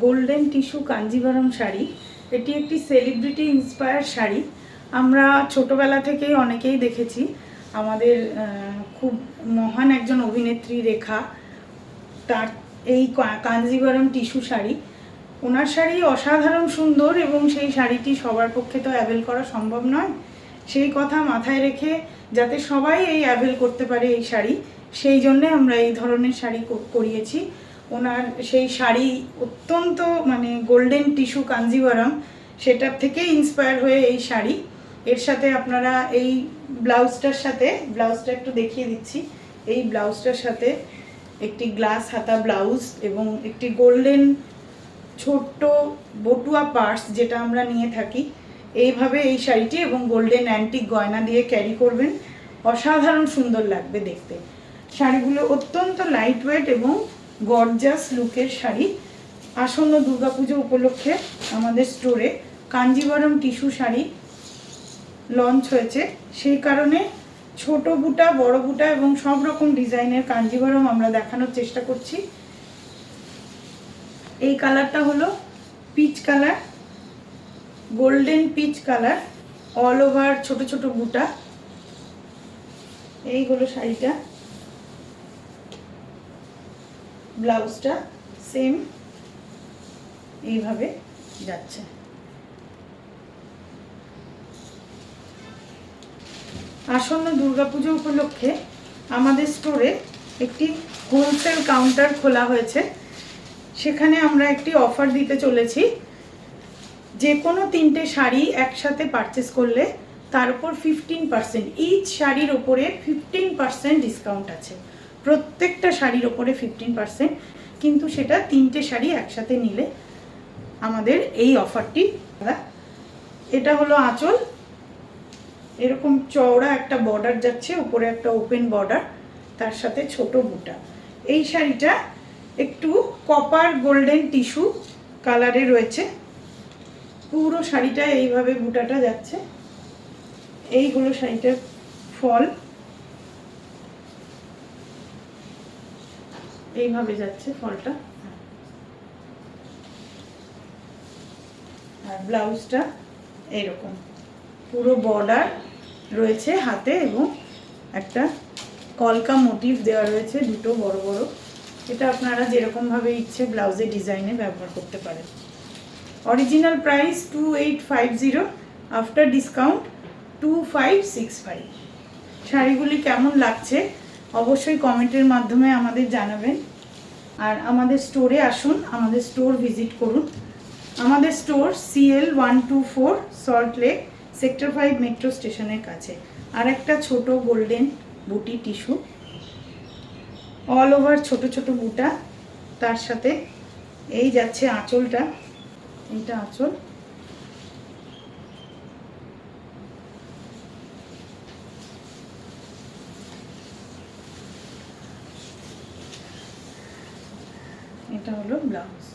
Golden tissue Kanjivaram sari. এটি একটি celebrity inspire sari. আমরা ছোটবেলা থেকেই অনেকেই দেখেছি। আমাদের খুব মহান একজন অভিনেত্রী রেখা, তার এই কাঞ্জিভারম টিস্যু শাড়ি। ওনার শাড়ি অসাধারণ সুন্দর এবং সেই শাড়িটি সবার পক্ষে তো অ্যাভেল করা সম্ভব নয়। সেই কথা মাথায় রেখে যাতে সবাই এই অ্যাভেল করতে পারে এই শাড়ি, সেই জন্যে আমরা এই ধরনের শাড়ি করিয়েছি। ওনার সেই শাড়ি অত্যন্ত গোল্ডেন টিস্যু কাঞ্জিভারম, সেটার থেকে ইন্সপায়ার হয়ে এই শাড়ি। এর সাথে আপনারা এই ব্লাউজটা একটু দেখিয়ে দিচ্ছি। এই ব্লাউজটার সাথে একটি গ্লাস হাতা ব্লাউজ এবং একটি গোল্ডেন ছোট্ট বটুয়া পার্স যেটা আমরা নিয়ে থাকি, এইভাবে এই শাড়িটি এবং গোল্ডেন অ্যান্টিক গয়না দিয়ে ক্যারি করবেন। অসাধারণ সুন্দর লাগবে দেখতে। শাড়িগুলো অত্যন্ত লাইট ওয়েট এবং গর্জাস লুকের শাড়ি। আসন্ন দুর্গাপুজো উপলক্ষে আমাদের স্টোরে কাঞ্জিভারম টিস্যু শাড়ি লঞ্চ হয়েছে, সেই কারণে ছোট বুটা, বড় বুটা এবং সব রকম ডিজাইনের কাঞ্জিভারম আমরা দেখানোর চেষ্টা করছি। এই কালারটা হলো peach colour, golden peach colour, all over ছোট ছোট বুটা। এই হলো শাড়িটা। ব্লাউজটা সেম এইভাবে যাচ্ছে। আসন্ন দুর্গাপুজো উপলক্ষে আমাদের স্টোরে একটি হোলসেল কাউন্টার খোলা হয়েছে। সেখানে আমরা একটি অফার দিতে চলেছি। যে কোনো 3টে শাড়ি একসাথে পারচেস করলে তার উপর 15%, ইচ শাড়ির ওপরে 15% ডিসকাউন্ট আছে। প্রত্যেকটা শাড়ির ওপরে 15%, কিন্তু সেটা 3টে শাড়ি একসাথে নিলে আমাদের এই অফারটি। এটা হলো আঁচল, এরকম চওড়া একটা বর্ডার যাচ্ছে, উপরে একটা ওপেন বর্ডার, তার সাথে ছোট বুটা। এই শাড়িটা একটু কপার গোল্ডেন টিস্যু কালারে রয়েছে। পুরো শাড়িটা এইভাবে বুটাটা যাচ্ছে। এই হলো শাড়িটার ফল, এইভাবে যাচ্ছে ফলটা। আর ব্লাউজটা এরকম পুরো বর্ডার রয়েছে হাতে এবং একটা কলকা মোটিভ দেওয়া রয়েছে, দুটো বড় বড়। এটা আপনারা যেরকমভাবে ইচ্ছে ব্লাউজে ডিজাইনে ব্যবহার করতে পারেন। Original price 2850, after discount 2565। শাড়িগুলি কেমন লাগছে অবশ্যই কমেন্টের মাধ্যমে আমাদের জানাবেন। আর আমাদের স্টোরে আসুন, আমাদের স্টোর ভিজিট করুন। আমাদের store CL 124 salt lake sector 5 metro স্টেশনের কাছে। আর একটা ছোট গোল্ডেন বুটি টিস্যু, অল ওভার ছোট ছোট বুটা, তার সাথে এই যাচ্ছে আঁচলটা। এইটা আঁচল। এটা হলো ব্লাউজ।